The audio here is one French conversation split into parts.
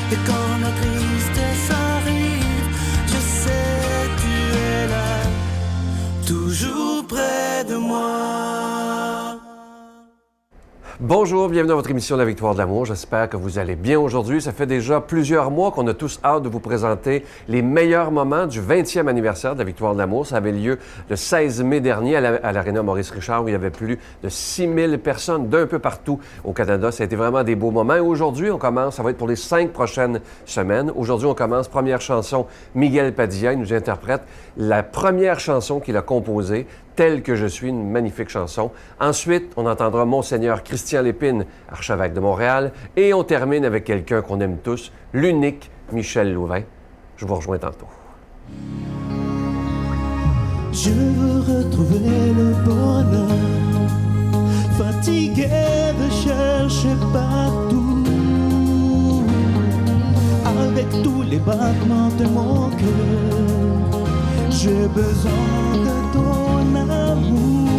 Et quand la tristesse arrive, je sais tu es là, toujours près de moi. Bonjour, bienvenue dans votre émission La Victoire de l'amour. J'espère que vous allez bien aujourd'hui. Ça fait déjà plusieurs mois qu'on a tous hâte de vous présenter les meilleurs moments du 20e anniversaire de la Victoire de l'amour. Ça avait lieu le 16 mai dernier à l'Aréna Maurice Richard où il y avait plus de 6000 personnes d'un peu partout au Canada. Ça a été vraiment des beaux moments. Et aujourd'hui, on commence, ça va être pour les 5 prochaines semaines. Aujourd'hui, on commence, première chanson, Miguel Padilla. Il nous interprète la première chanson qu'il a composée, Telle que je suis, une magnifique chanson. Ensuite, on entendra Monseigneur Christian Lépine, archevêque de Montréal. Et on termine avec quelqu'un qu'on aime tous, l'unique Michel Louvain. Je vous rejoins tantôt. Je veux retrouver le bonheur, fatigué de chercher partout, avec tous les battements de mon cœur. J'ai besoin de ton amour.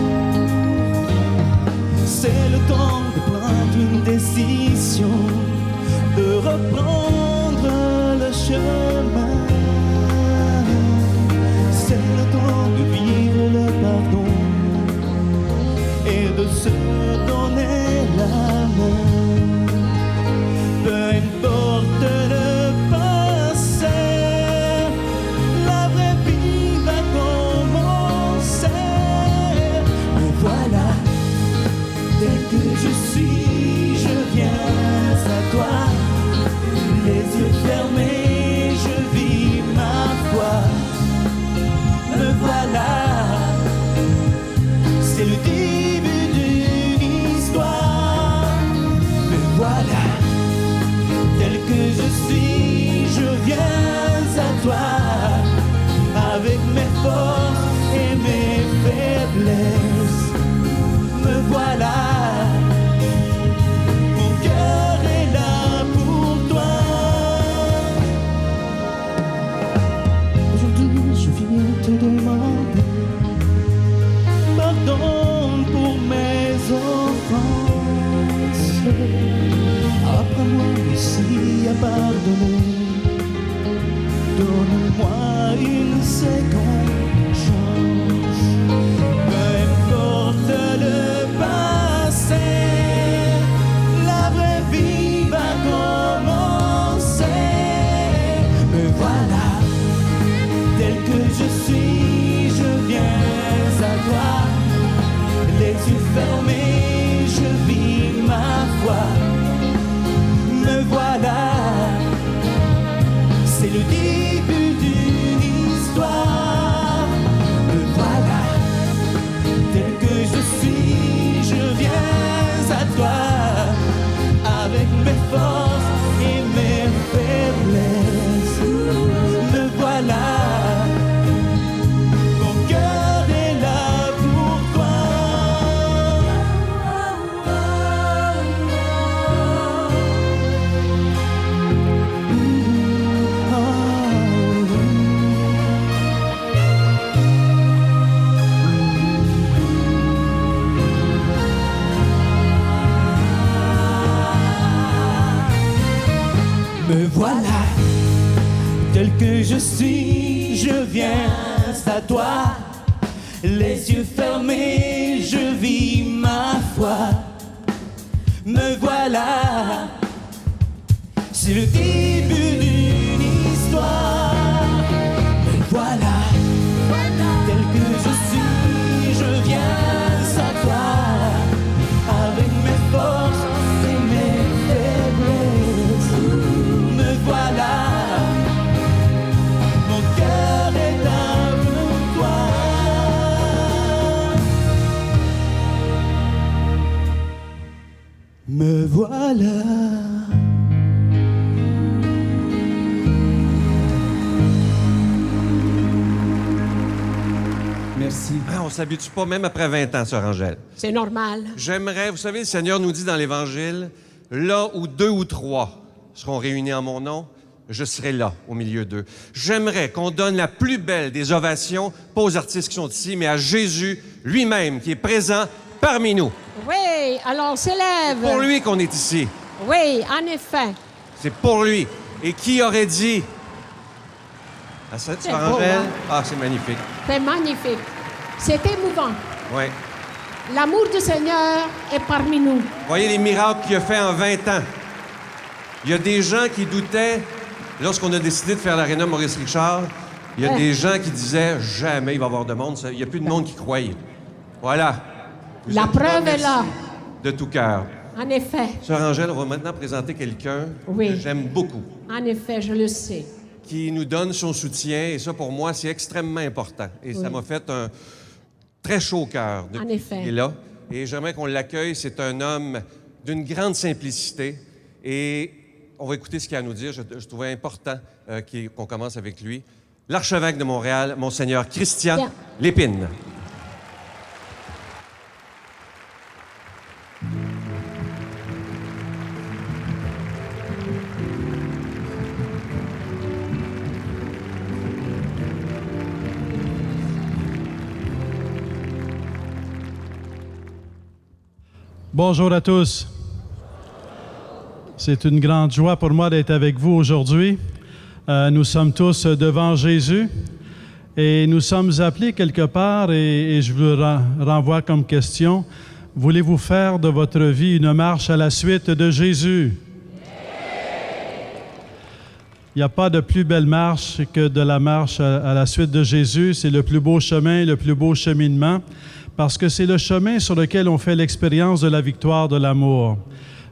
C'est le temps de prendre une décision, de reprendre le chemin. C'est le temps de vivre le pardon et de se donner la main. Peu importe le passé, la vraie vie va commencer. Me voilà, tel que je suis, je viens à toi. Les yeux fermés, je vis ma foi. Me voilà, c'est le début d'une histoire. Me voilà, tel que je suis, je viens à toi. Avec mes forces et mes faiblesses, me voilà. Mon cœur est là pour toi. Aujourd'hui, je viens te demander pardon pour mes offenses. Apprends-moi aussi à pardonner. Donne-moi une seconde chance. Peu importe le passé, la vraie vie va commencer. Me voilà, tel que je suis, je viens à toi. Les yeux fermés, je vis ma foi. Me voilà, c'est le début d'une histoire. Me voilà, tel que je suis, je viens à toi. Avec mes forces et mes faiblesses, me voilà. Mon cœur est là pour toi. Me voilà, tel que je suis, je viens à toi. Les yeux fermés, je vis ma foi. Me voilà, c'est le début d'une histoire. Me voilà, tel que je suis, je viens à toi. Avec mes forces et mes faiblesses, me voilà. Mon cœur est là pour toi. Me voilà. Merci. Ah, on ne s'habitue pas même après 20 ans, Sœur Angèle. C'est normal. J'aimerais, vous savez, le Seigneur nous dit dans l'Évangile, là où 2 ou 3 seront réunis en mon nom, je serai là, au milieu d'eux. J'aimerais qu'on donne la plus belle des ovations, pas aux artistes qui sont ici, mais à Jésus lui-même, qui est présent parmi nous. Oui, alors on s'élève. C'est pour lui qu'on est ici. Oui, en effet. C'est pour lui. Et qui aurait dit... Ah, ça, C'est Angèle? beau, hein? Ah, c'est magnifique. C'est magnifique. C'est émouvant. Oui. L'amour du Seigneur est parmi nous. Voyez les miracles qu'il a fait en 20 ans. Il y a des gens qui doutaient, lorsqu'on a décidé de faire l'aréna Maurice Richard, il y a des gens qui disaient « Jamais il va y avoir de monde. » Il n'y a plus de monde qui croyait. Voilà. La preuve est là. De tout cœur. En effet. Sœur Angèle, on va maintenant présenter quelqu'un Oui. que j'aime beaucoup, En effet, je le sais. qui nous donne son soutien, et ça, pour moi, c'est extrêmement important. Et ça m'a fait un très chaud au cœur En depuis effet. qu'il est là. Et j'aimerais qu'on l'accueille. C'est un homme d'une grande simplicité. Et on va écouter ce qu'il a à nous dire. Je trouvais important qu'on commence avec lui. L'archevêque de Montréal, Monseigneur Christian Bien. Lépine. Bonjour à tous. C'est une grande joie pour moi d'être avec vous aujourd'hui. Nous sommes tous devant Jésus et nous sommes appelés quelque part et je vous renvoie comme question, voulez-vous faire de votre vie une marche à la suite de Jésus? Il n'y a pas de plus belle marche que de la marche à la suite de Jésus. C'est le plus beau chemin, le plus beau cheminement, parce que c'est le chemin sur lequel on fait l'expérience de la victoire de l'amour.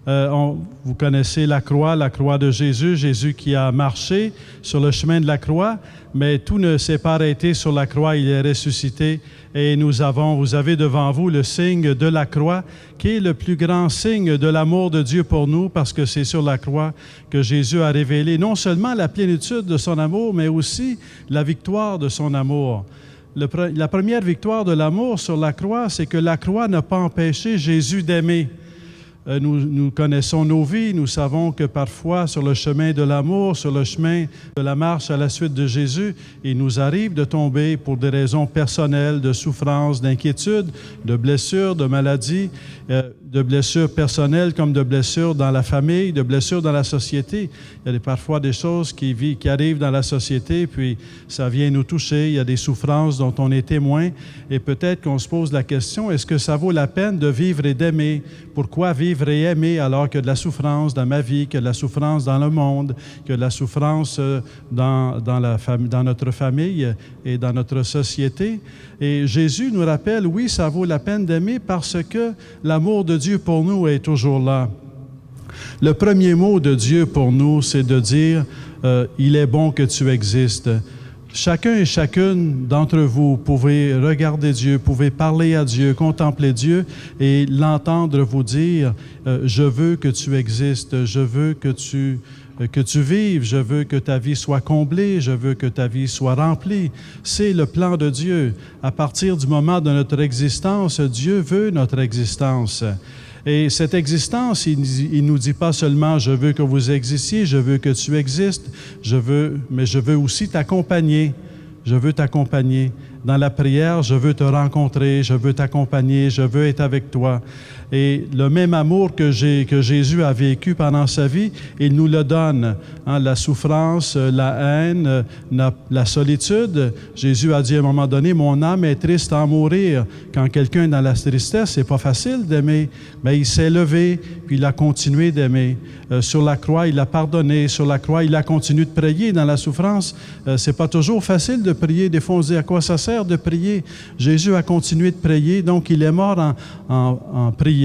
Vous connaissez la croix de Jésus, Jésus qui a marché sur le chemin de la croix, mais tout ne s'est pas arrêté sur la croix, il est ressuscité et vous avez devant vous le signe de la croix, qui est le plus grand signe de l'amour de Dieu pour nous, parce que c'est sur la croix que Jésus a révélé non seulement la plénitude de son amour, mais aussi la victoire de son amour. La première victoire de l'amour sur la croix, c'est que la croix n'a pas empêché Jésus d'aimer. Nous connaissons nos vies, nous savons que parfois sur le chemin de l'amour, sur le chemin de la marche à la suite de Jésus, il nous arrive de tomber pour des raisons personnelles, de souffrance, d'inquiétude, de blessures, de maladies, de blessures personnelles comme de blessures dans la famille, de blessures dans la société. Il y a parfois des choses qui arrivent dans la société, puis ça vient nous toucher, il y a des souffrances dont on est témoin, et peut-être qu'on se pose la question, est-ce que ça vaut la peine de vivre et d'aimer? Pourquoi vivre et aimer alors qu'il y a de la souffrance dans ma vie, qu'il y a de la souffrance dans le monde, qu'il y a de la souffrance dans notre famille et dans notre société? Et Jésus nous rappelle, oui, ça vaut la peine d'aimer parce que l'amour de Dieu pour nous est toujours là. Le premier mot de Dieu pour nous, c'est de dire « Il est bon que tu existes ». Chacun et chacune d'entre vous pouvez regarder Dieu, pouvez parler à Dieu, contempler Dieu et l'entendre vous dire « Je veux que tu existes, je veux que tu vives, je veux que ta vie soit comblée, je veux que ta vie soit remplie. » C'est le plan de Dieu. À partir du moment de notre existence, Dieu veut notre existence. Et cette existence, il ne nous dit pas seulement « je veux que vous existiez, je veux que tu existes, mais je veux aussi t'accompagner. Je veux t'accompagner. Dans la prière, je veux te rencontrer, je veux t'accompagner, je veux être avec toi. » Et le même amour que Jésus a vécu pendant sa vie, il nous le donne. Hein, la souffrance, la haine, la solitude. Jésus a dit à un moment donné, « Mon âme est triste à en mourir. » Quand quelqu'un est dans la tristesse, c'est pas facile d'aimer. Mais il s'est levé, puis il a continué d'aimer. Sur la croix, il a pardonné. Sur la croix, il a continué de prier. Dans la souffrance, c'est pas toujours facile de prier. Des fois, on se dit, à quoi ça sert de prier? Jésus a continué de prier, donc il est mort en priant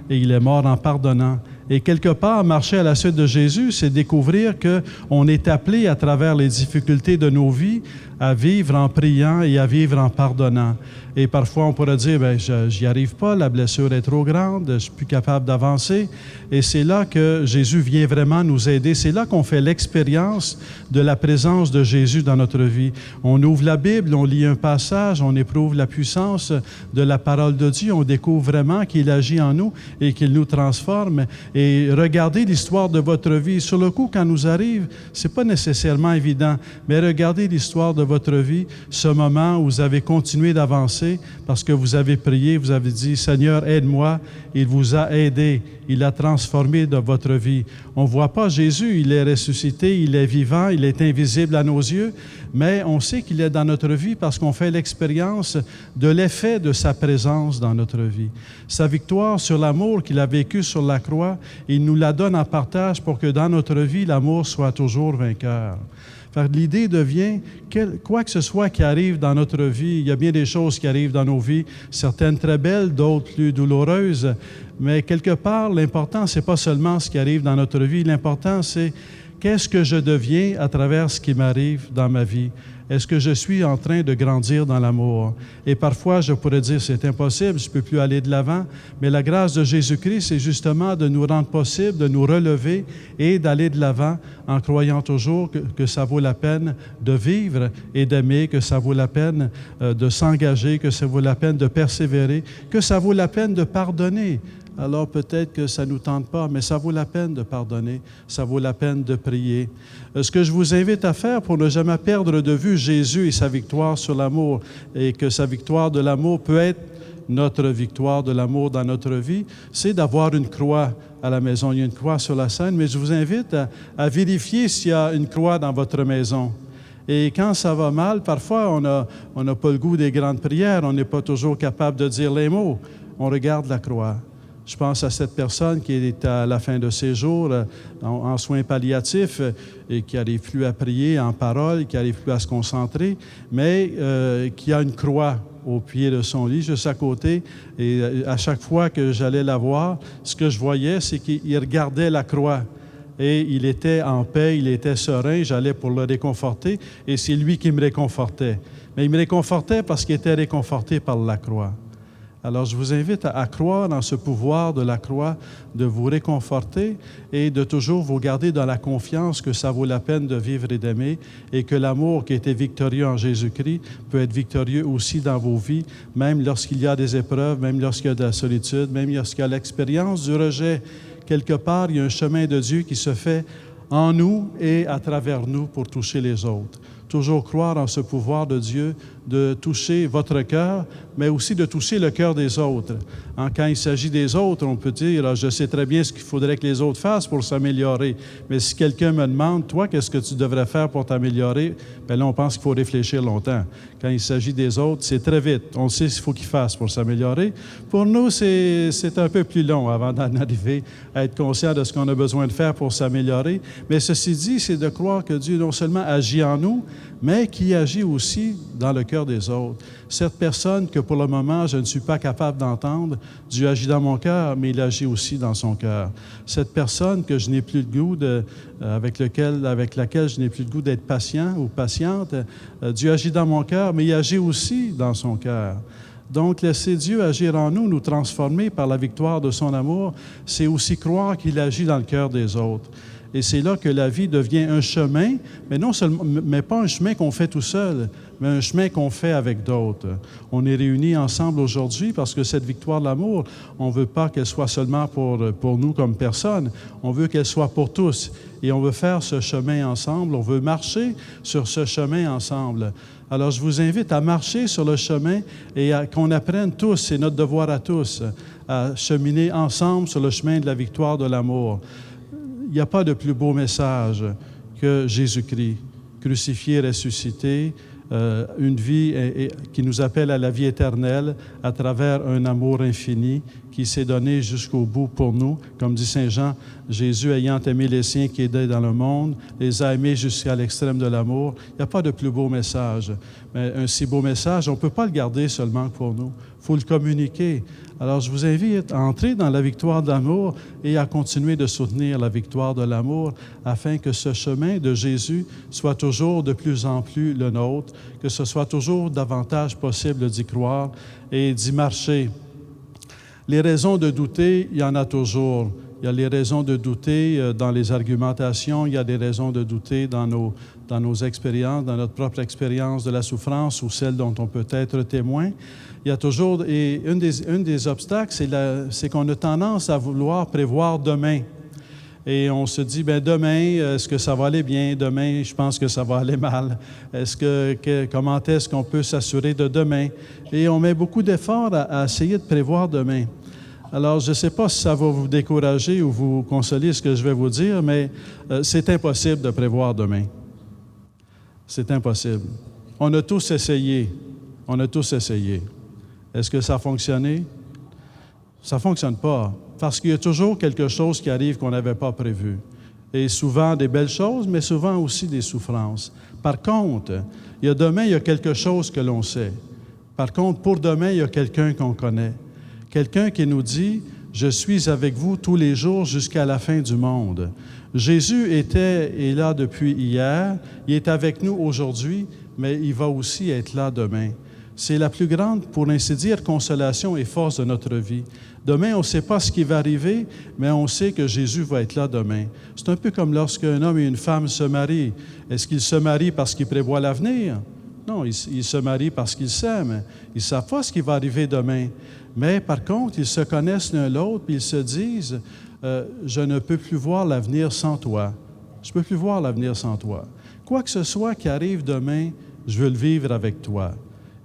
et il est mort en pardonnant. Et quelque part, marcher à la suite de Jésus, c'est découvrir qu'on est appelé à travers les difficultés de nos vies à vivre en priant et à vivre en pardonnant. Et parfois, on pourrait dire, « j'y arrive pas, la blessure est trop grande, je suis plus capable d'avancer. » Et c'est là que Jésus vient vraiment nous aider. C'est là qu'on fait l'expérience de la présence de Jésus dans notre vie. On ouvre la Bible, on lit un passage, on éprouve la puissance de la parole de Dieu, on découvre vraiment qu'il agit en nous et qu'il nous transforme. et regardez l'histoire de votre vie. Sur le coup, quand nous arrive, c'est pas nécessairement évident, mais regardez l'histoire de votre vie, ce moment où vous avez continué d'avancer parce que vous avez prié, vous avez dit, Seigneur, aide-moi. Il vous a aidé, il a transformé de votre vie. On ne voit pas Jésus, il est ressuscité, il est vivant, il est invisible à nos yeux, mais on sait qu'il est dans notre vie parce qu'on fait l'expérience de l'effet de sa présence dans notre vie. Sa victoire sur l'amour qu'il a vécu sur la croix, il nous la donne en partage pour que dans notre vie, l'amour soit toujours vainqueur. L'idée devient, quoi que ce soit qui arrive dans notre vie, il y a bien des choses qui arrivent dans nos vies, certaines très belles, d'autres plus douloureuses, mais quelque part, l'important, ce n'est pas seulement ce qui arrive dans notre vie, l'important, c'est qu'est-ce que je deviens à travers ce qui m'arrive dans ma vie? Est-ce que je suis en train de grandir dans l'amour? Et parfois, je pourrais dire, c'est impossible, je ne peux plus aller de l'avant, mais la grâce de Jésus-Christ, c'est justement de nous rendre possible, de nous relever et d'aller de l'avant en croyant toujours que ça vaut la peine de vivre et d'aimer, que ça vaut la peine de s'engager, que ça vaut la peine de persévérer, que ça vaut la peine de pardonner. Alors peut-être que ça ne nous tente pas, mais ça vaut la peine de pardonner, ça vaut la peine de prier. Ce que je vous invite à faire pour ne jamais perdre de vue Jésus et sa victoire sur l'amour, et que sa victoire de l'amour peut être notre victoire de l'amour dans notre vie, c'est d'avoir une croix à la maison. Il y a une croix sur la scène, mais je vous invite à vérifier s'il y a une croix dans votre maison. Et quand ça va mal, parfois on n'a pas le goût des grandes prières, on n'est pas toujours capable de dire les mots. On regarde la croix. Je pense à cette personne qui est à la fin de ses jours en soins palliatifs et qui n'arrive plus à prier en parole, qui n'arrive plus à se concentrer, mais qui a une croix au pied de son lit, juste à côté. Et à chaque fois que j'allais la voir, ce que je voyais, c'est qu'il regardait la croix. Et il était en paix, il était serein, j'allais pour le réconforter, et c'est lui qui me réconfortait. Mais il me réconfortait parce qu'il était réconforté par la croix. Alors, je vous invite à croire dans ce pouvoir de la croix, de vous réconforter et de toujours vous garder dans la confiance que ça vaut la peine de vivre et d'aimer et que l'amour qui était victorieux en Jésus-Christ peut être victorieux aussi dans vos vies, même lorsqu'il y a des épreuves, même lorsqu'il y a de la solitude, même lorsqu'il y a l'expérience du rejet. Quelque part, il y a un chemin de Dieu qui se fait en nous et à travers nous pour toucher les autres. Toujours croire en ce pouvoir de Dieu de toucher votre cœur, mais aussi de toucher le cœur des autres. Quand il s'agit des autres, on peut dire, je sais très bien ce qu'il faudrait que les autres fassent pour s'améliorer, mais si quelqu'un me demande, toi, qu'est-ce que tu devrais faire pour t'améliorer? Bien là, on pense qu'il faut réfléchir longtemps. Quand il s'agit des autres, c'est très vite. On sait ce qu'il faut qu'ils fassent pour s'améliorer. Pour nous, c'est un peu plus long avant d'en arriver à être conscient de ce qu'on a besoin de faire pour s'améliorer. Mais ceci dit, c'est de croire que Dieu non seulement agit en nous, mais qui agit aussi dans le cœur des autres. Cette personne que pour le moment, je ne suis pas capable d'entendre, Dieu agit dans mon cœur, mais il agit aussi dans son cœur. Cette personne que je n'ai plus le goût avec laquelle je n'ai plus le goût d'être patient ou patiente, Dieu agit dans mon cœur, mais il agit aussi dans son cœur. Donc, laisser Dieu agir en nous, nous transformer par la victoire de son amour, c'est aussi croire qu'il agit dans le cœur des autres. Et c'est là que la vie devient un chemin, mais pas un chemin qu'on fait tout seul, mais un chemin qu'on fait avec d'autres. On est réunis ensemble aujourd'hui parce que cette victoire de l'amour, on ne veut pas qu'elle soit seulement pour nous comme personne, on veut qu'elle soit pour tous. Et on veut faire ce chemin ensemble, on veut marcher sur ce chemin ensemble. Alors, je vous invite à marcher sur le chemin et qu'on apprenne tous, c'est notre devoir à tous, à cheminer ensemble sur le chemin de la victoire de l'amour. Il n'y a pas de plus beau message que Jésus-Christ, crucifié, ressuscité, une vie qui nous appelle à la vie éternelle à travers un amour infini qui s'est donné jusqu'au bout pour nous. Comme dit Saint Jean, Jésus ayant aimé les siens qui étaient dans le monde, les a aimés jusqu'à l'extrême de l'amour. Il n'y a pas de plus beau message. Mais un si beau message, on ne peut pas le garder seulement pour nous. Il faut le communiquer. Alors, je vous invite à entrer dans la victoire de l'amour et à continuer de soutenir la victoire de l'amour afin que ce chemin de Jésus soit toujours de plus en plus le nôtre, que ce soit toujours davantage possible d'y croire et d'y marcher. Les raisons de douter, il y en a toujours. il y a les raisons de douter dans les argumentations, il y a des raisons de douter dans nos expériences, dans notre propre expérience de la souffrance ou celle dont on peut être témoin. Il y a toujours, et un des obstacles, c'est qu'on a tendance à vouloir prévoir demain. Et on se dit, bien, demain, est-ce que ça va aller bien? Demain, je pense que ça va aller mal. Comment est-ce qu'on peut s'assurer de demain? Et on met beaucoup d'efforts à essayer de prévoir demain. Alors, je ne sais pas si ça va vous décourager ou vous consoler ce que je vais vous dire, mais c'est impossible de prévoir demain. C'est impossible. On a tous essayé. On a tous essayé. Est-ce que ça a fonctionné? Ça ne fonctionne pas, parce qu'il y a toujours quelque chose qui arrive qu'on n'avait pas prévu. Et souvent des belles choses, mais souvent aussi des souffrances. Par contre, demain, il y a quelque chose que l'on sait. Par contre, pour demain, il y a quelqu'un qu'on connaît. Quelqu'un qui nous dit « Je suis avec vous tous les jours jusqu'à la fin du monde ». Jésus est là depuis hier, il est avec nous aujourd'hui, mais il va aussi être là demain. C'est la plus grande, pour ainsi dire, consolation et force de notre vie. Demain, on ne sait pas ce qui va arriver, mais on sait que Jésus va être là demain. C'est un peu comme lorsqu'un homme et une femme se marient. Est-ce qu'ils se marient parce qu'ils prévoient l'avenir? Non, ils se marient parce qu'ils s'aiment. Ils ne savent pas ce qui va arriver demain. Mais par contre, ils se connaissent l'un l'autre, puis ils se disent je ne peux plus voir l'avenir sans toi. Je ne peux plus voir l'avenir sans toi. Quoi que ce soit qui arrive demain, je veux le vivre avec toi.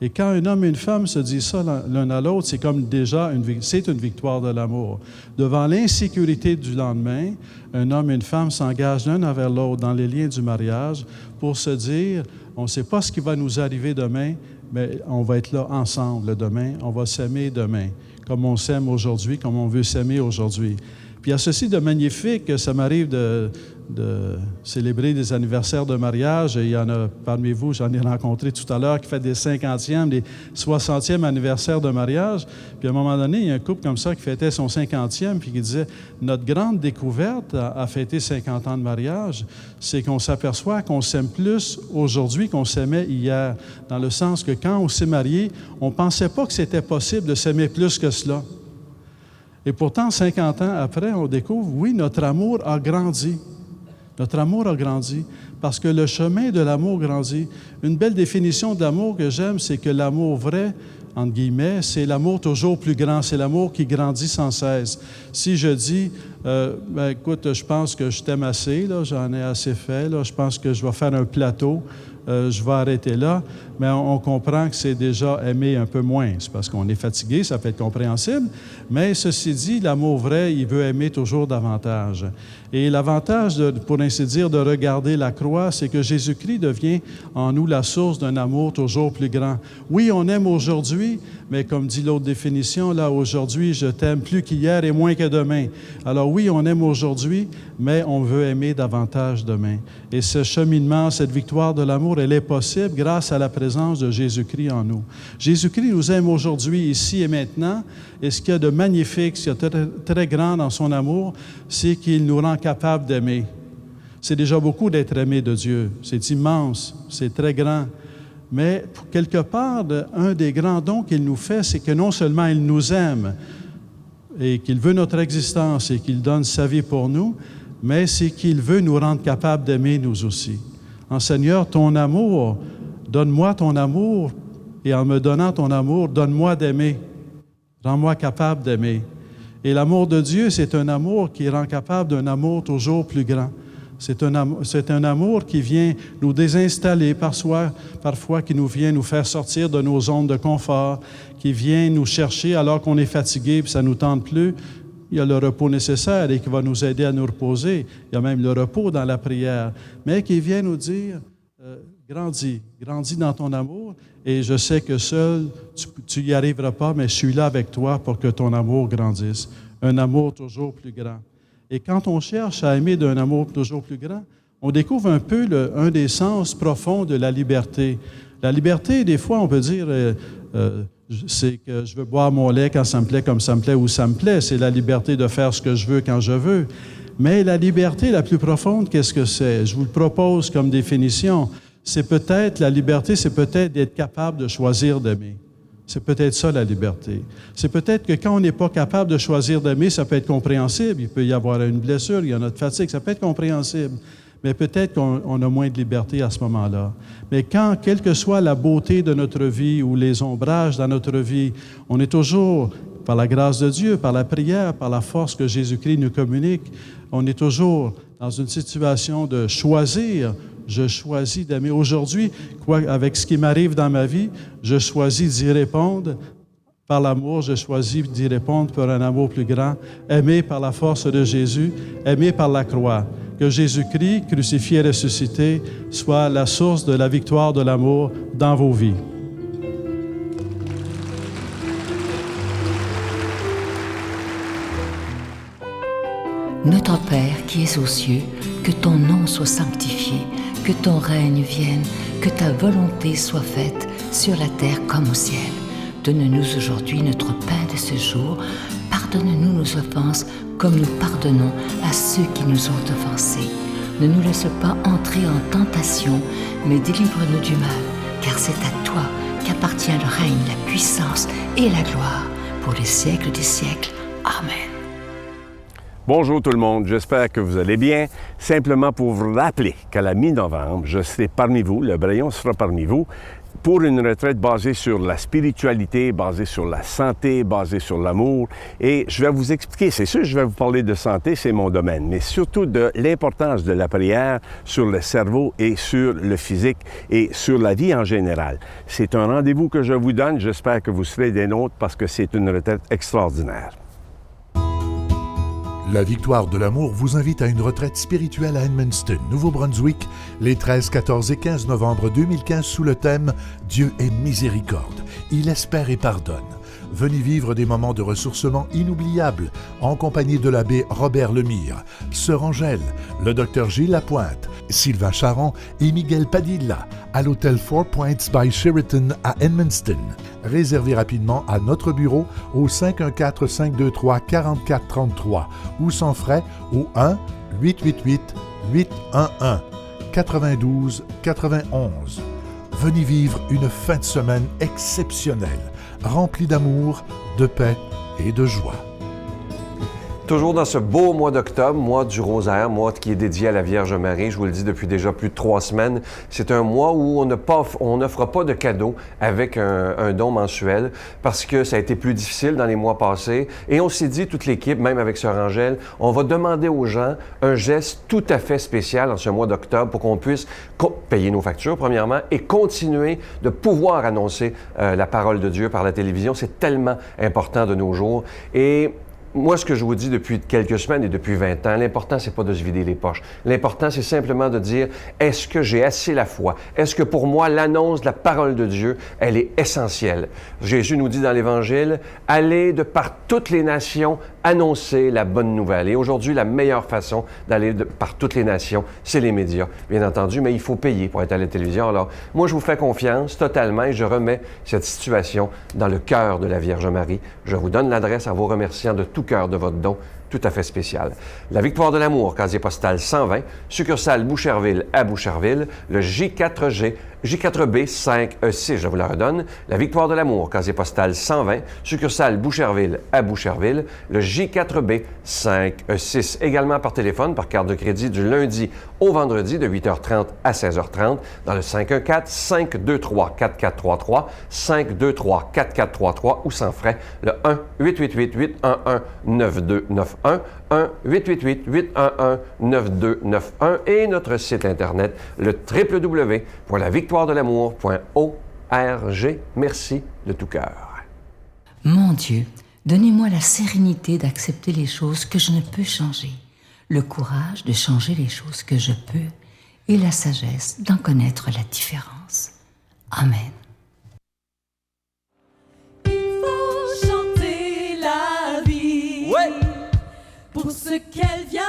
Et quand un homme et une femme se disent ça l'un à l'autre, c'est comme déjà c'est une victoire de l'amour. Devant l'insécurité du lendemain, un homme et une femme s'engagent l'un envers l'autre dans les liens du mariage pour se dire, on ne sait pas ce qui va nous arriver demain, mais on va être là ensemble demain, on va s'aimer demain, comme on s'aime aujourd'hui, comme on veut s'aimer aujourd'hui. Puis il y a ceci de magnifique, ça m'arrive de célébrer des anniversaires de mariage. Et il y en a parmi vous, j'en ai rencontré tout à l'heure, qui fait des 50e, des 60e anniversaires de mariage. Puis à un moment donné, il y a un couple comme ça qui fêtait son 50e, puis qui disait, notre grande découverte à fêter 50 ans de mariage, c'est qu'on s'aperçoit qu'on s'aime plus aujourd'hui qu'on s'aimait hier. Dans le sens que quand on s'est marié, on ne pensait pas que c'était possible de s'aimer plus que cela. Et pourtant, 50 ans après, on découvre, oui, notre amour a grandi. Notre amour a grandi parce que le chemin de l'amour grandit. Une belle définition de l'amour que j'aime, c'est que l'amour vrai, entre guillemets, c'est l'amour toujours plus grand, c'est l'amour qui grandit sans cesse. Si je dis, écoute, je pense que je t'aime assez, là, j'en ai assez fait, là, je pense que je vais faire un plateau, je vais arrêter là, mais on comprend que c'est déjà aimer un peu moins. C'est parce qu'on est fatigué, ça peut être compréhensible, mais ceci dit, l'amour vrai, il veut aimer toujours davantage. Et l'avantage, pour ainsi dire, de regarder la croix, c'est que Jésus-Christ devient en nous la source d'un amour toujours plus grand. Oui, on aime aujourd'hui, mais comme dit l'autre définition, là, aujourd'hui, je t'aime plus qu'hier et moins que demain. Alors oui, on aime aujourd'hui, mais on veut aimer davantage demain. Et ce cheminement, cette victoire de l'amour, elle est possible grâce à la présence de Jésus-Christ en nous. Jésus-Christ nous aime aujourd'hui, ici et maintenant, et ce qu'il y a de magnifique, ce qu'il y a de très grand dans son amour, c'est qu'il nous rend capables d'aimer. C'est déjà beaucoup d'être aimé de Dieu. C'est immense, c'est très grand. Mais quelque part, un des grands dons qu'il nous fait, c'est que non seulement il nous aime et qu'il veut notre existence et qu'il donne sa vie pour nous, mais c'est qu'il veut nous rendre capables d'aimer nous aussi. En Seigneur, ton amour, donne-moi ton amour, et en me donnant ton amour, donne-moi d'aimer. Rends-moi capable d'aimer. Et l'amour de Dieu, c'est un amour qui rend capable d'un amour toujours plus grand. C'est un amour qui vient nous désinstaller parfois qui nous vient nous faire sortir de nos zones de confort, qui vient nous chercher alors qu'on est fatigué et ça ne nous tente plus. Il y a le repos nécessaire et qui va nous aider à nous reposer. Il y a même le repos dans la prière, mais qui vient nous dire grandis dans ton amour et je sais que seul tu n'y arriveras pas, mais je suis là avec toi pour que ton amour grandisse. Un amour toujours plus grand. Et quand on cherche à aimer d'un amour toujours plus grand, on découvre un peu un des sens profonds de la liberté. La liberté, des fois, on peut dire, c'est que je veux boire mon lait quand ça me plaît, comme ça me plaît, où ça me plaît. C'est la liberté de faire ce que je veux quand je veux. Mais la liberté la plus profonde, qu'est-ce que c'est? Je vous le propose comme définition. C'est peut-être, la liberté, c'est peut-être d'être capable de choisir d'aimer. C'est peut-être ça la liberté. C'est peut-être que quand on n'est pas capable de choisir d'aimer, ça peut être compréhensible. Il peut y avoir une blessure, il y a notre fatigue, ça peut être compréhensible. Mais peut-être qu'on a moins de liberté à ce moment-là. Mais quand, quelle que soit la beauté de notre vie ou les ombrages dans notre vie, on est toujours, par la grâce de Dieu, par la prière, par la force que Jésus-Christ nous communique, on est toujours dans une situation de choisir. Je choisis d'aimer. Aujourd'hui, avec ce qui m'arrive dans ma vie, je choisis d'y répondre. Par l'amour, je choisis d'y répondre par un amour plus grand. Aimer par la force de Jésus, aimer par la croix. Que Jésus-Christ, crucifié et ressuscité, soit la source de la victoire de l'amour dans vos vies. Notre Père qui es aux cieux, que ton nom soit sanctifié, que ton règne vienne, que ta volonté soit faite sur la terre comme au ciel. Donne-nous aujourd'hui notre pain de ce jour. Pardonne-nous nos offenses comme nous pardonnons à ceux qui nous ont offensés. Ne nous laisse pas entrer en tentation, mais délivre-nous du mal, car c'est à toi qu'appartient le règne, la puissance et la gloire pour les siècles des siècles. Amen. Bonjour tout le monde, j'espère que vous allez bien. Simplement pour vous rappeler qu'à la mi-novembre, je serai parmi vous, le Braillon sera parmi vous, pour une retraite basée sur la spiritualité, basée sur la santé, basée sur l'amour. Et je vais vous expliquer, c'est sûr, je vais vous parler de santé, c'est mon domaine, mais surtout de l'importance de la prière sur le cerveau et sur le physique et sur la vie en général. C'est un rendez-vous que je vous donne, j'espère que vous serez des nôtres parce que c'est une retraite extraordinaire. La Victoire de l'amour vous invite à une retraite spirituelle à Edmundston, Nouveau-Brunswick, les 13, 14 et 15 novembre 2015 sous le thème « Dieu est miséricorde, il espère et pardonne ». Venez vivre des moments de ressourcement inoubliables en compagnie de l'abbé Robert Lemire, Sœur Angèle, le docteur Gilles Lapointe, Sylvain Charon et Miguel Padilla à l'hôtel Four Points by Sheraton à Edmundston. Réservez rapidement à notre bureau au 514-523-4433 ou sans frais au 1-888-811-92-91. Venez vivre une fin de semaine exceptionnelle, remplie d'amour, de paix et de joie. Toujours dans ce beau mois d'octobre, mois du rosaire, mois qui est dédié à la Vierge Marie, je vous le dis depuis déjà plus de 3 semaines, c'est un mois où on n'offre pas de cadeaux avec un don mensuel parce que ça a été plus difficile dans les mois passés. Et on s'est dit, toute l'équipe, même avec Sœur Angèle, on va demander aux gens un geste tout à fait spécial en ce mois d'octobre pour qu'on puisse payer nos factures, premièrement, et continuer de pouvoir annoncer la parole de Dieu par la télévision. C'est tellement important de nos jours. Et moi, ce que je vous dis depuis quelques semaines et depuis 20 ans, l'important, c'est pas de se vider les poches. L'important, c'est simplement de dire, est-ce que j'ai assez la foi? Est-ce que pour moi, l'annonce de la parole de Dieu, elle est essentielle? Jésus nous dit dans l'Évangile, allez de par toutes les nations annoncer la bonne nouvelle. Et aujourd'hui, la meilleure façon d'aller par toutes les nations, c'est les médias, bien entendu, mais il faut payer pour être à la télévision. Alors, moi, je vous fais confiance totalement et je remets cette situation dans le cœur de la Vierge Marie. Je vous donne l'adresse en vous remerciant de tout cœur de votre don tout à fait spécial. La Victoire de l'amour, casier postal 120, succursale Boucherville à Boucherville, le J4B 5E6, je vous la redonne. La Victoire de l'amour, casier postal 120, succursale Boucherville à Boucherville, le J4B 5E6. Également par téléphone, par carte de crédit du lundi au vendredi de 8h30 à 16h30 dans le 514-523-4433, 523-4433 ou sans frais, le 1-888-811-9291, 1-888-811-9291 et notre site Internet, le www.lavictoiredelamour.org. Merci de tout cœur. Mon Dieu, donnez-moi la sérénité d'accepter les choses que je ne peux changer, le courage de changer les choses que je peux et la sagesse d'en connaître la différence. Amen. Pour ce qu'elle vient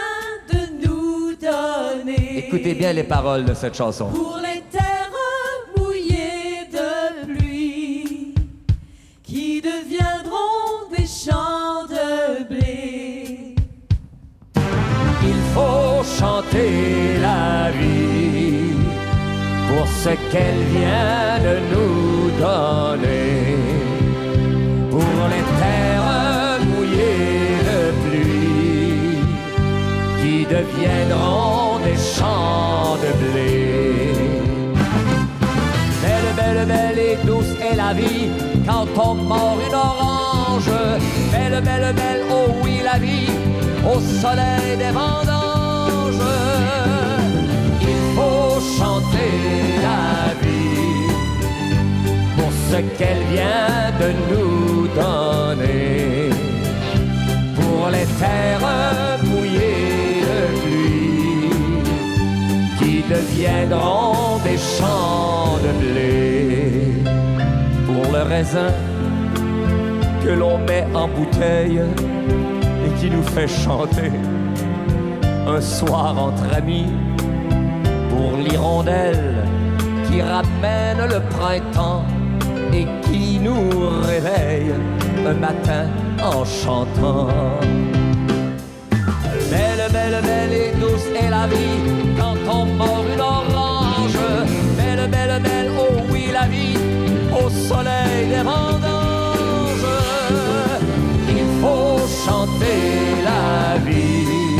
de nous donner. Écoutez bien les paroles de cette chanson. Pour les terres mouillées de pluie, qui deviendront des champs de blé. Il faut chanter la vie pour ce qu'elle vient de nous donner. deviendront des champs de blé. Belle, belle, belle et douce est la vie quand on mord une orange. Belle, belle, belle, oh oui la vie au soleil des vendanges. Il faut chanter la vie pour ce qu'elle vient de nous donner. Pour les terres mouillées de pluie qui deviendront des champs de blé. Pour le raisin que l'on met en bouteille et qui nous fait chanter un soir entre amis. Pour l'hirondelle qui ramène le printemps et qui nous réveille un matin en chantant. Belle, belle, belle et douce est la vie quand on mord une orange. Belle, belle, belle, oh oui la vie au soleil des vendanges. Il faut chanter la vie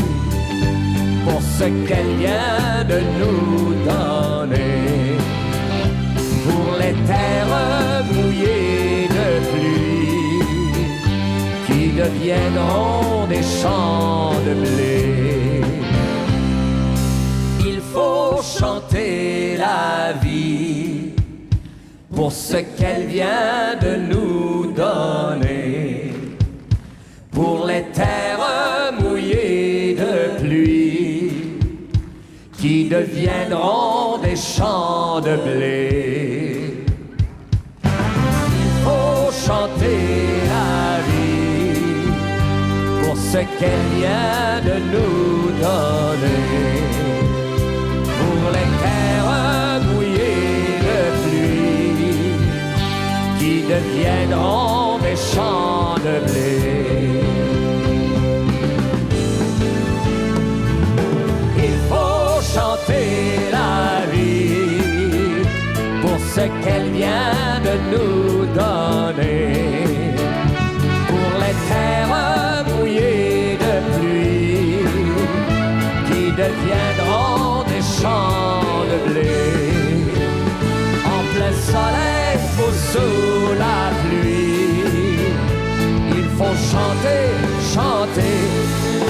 pour ce qu'elle vient de nous donner. Pour les terres mouillées de pluie qui deviendront des champs de blé. Il faut chanter la vie pour ce qu'elle vient de nous donner. Pour les terres mouillées de pluie qui deviendront des champs de blé. Il faut chanter la vie pour ce qu'elle vient de nous donner. Pour les terres mouillées de pluie qui deviendront des champs de blé. Chanter la vie pour ce qu'elle vient de nous donner. Pour les terres mouillées de pluie qui deviendront des champs de blé. En plein soleil ou sous la pluie, il faut chanter, chanter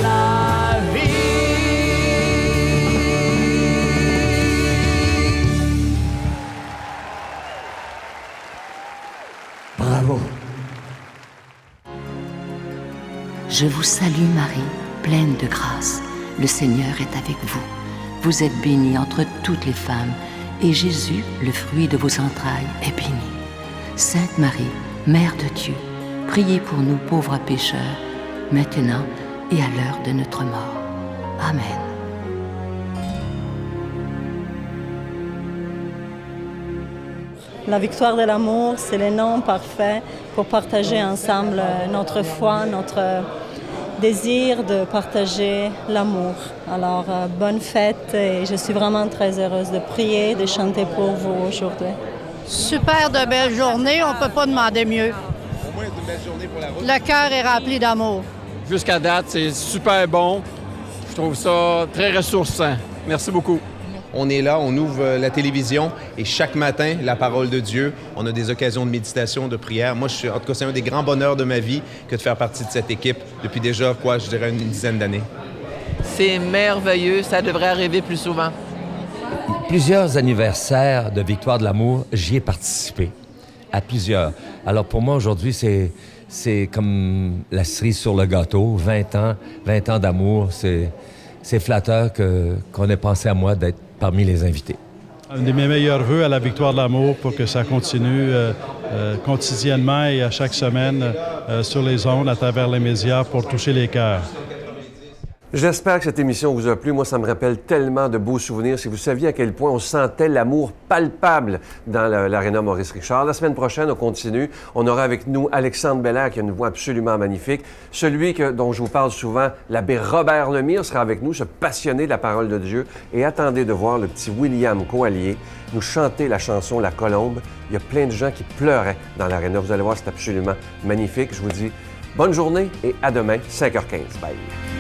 la vie. Bravo. Je vous salue Marie, pleine de grâce. Le Seigneur est avec vous. Vous êtes bénie entre toutes les femmes, et Jésus, le fruit de vos entrailles, est béni. Sainte Marie, Mère de Dieu, priez pour nous pauvres pécheurs, maintenant et à l'heure de notre mort. Amen. La victoire de l'amour, c'est le nom parfait pour partager ensemble notre foi, notre désir de partager l'amour. Alors, bonne fête et je suis vraiment très heureuse de prier, de chanter pour vous aujourd'hui. Super de belle journée, on ne peut pas demander mieux. Au moins une belle journée pour la route. Le cœur est rempli d'amour. Jusqu'à date, c'est super bon. Je trouve ça très ressourçant. Merci beaucoup. On est là, on ouvre la télévision et chaque matin, la parole de Dieu, on a des occasions de méditation, de prière. Moi, en tout cas, c'est un des grands bonheurs de ma vie que de faire partie de cette équipe depuis déjà, je dirais, une dizaine d'années. C'est merveilleux, ça devrait arriver plus souvent. Plusieurs anniversaires de Victoire de l'amour, j'y ai participé, à plusieurs. Alors pour moi, aujourd'hui, c'est comme la cerise sur le gâteau, 20 ans d'amour. C'est flatteur qu'on ait pensé à moi d'être parmi les invités. Un de mes meilleurs vœux à la Victoire de l'amour pour que ça continue quotidiennement et à chaque semaine sur les ondes, à travers les médias, pour toucher les cœurs. J'espère que cette émission vous a plu. Moi, ça me rappelle tellement de beaux souvenirs. Si vous saviez à quel point on sentait l'amour palpable dans l'aréna Maurice Richard. La semaine prochaine, on continue. On aura avec nous Alexandre Belair, qui a une voix absolument magnifique. Celui dont je vous parle souvent, l'abbé Robert Lemire, sera avec nous, ce passionné de la parole de Dieu. Et attendez de voir le petit William Coallier nous chanter la chanson « La Colombe ». Il y a plein de gens qui pleuraient dans l'aréna. Vous allez voir, c'est absolument magnifique. Je vous dis bonne journée et à demain, 5h15. Bye!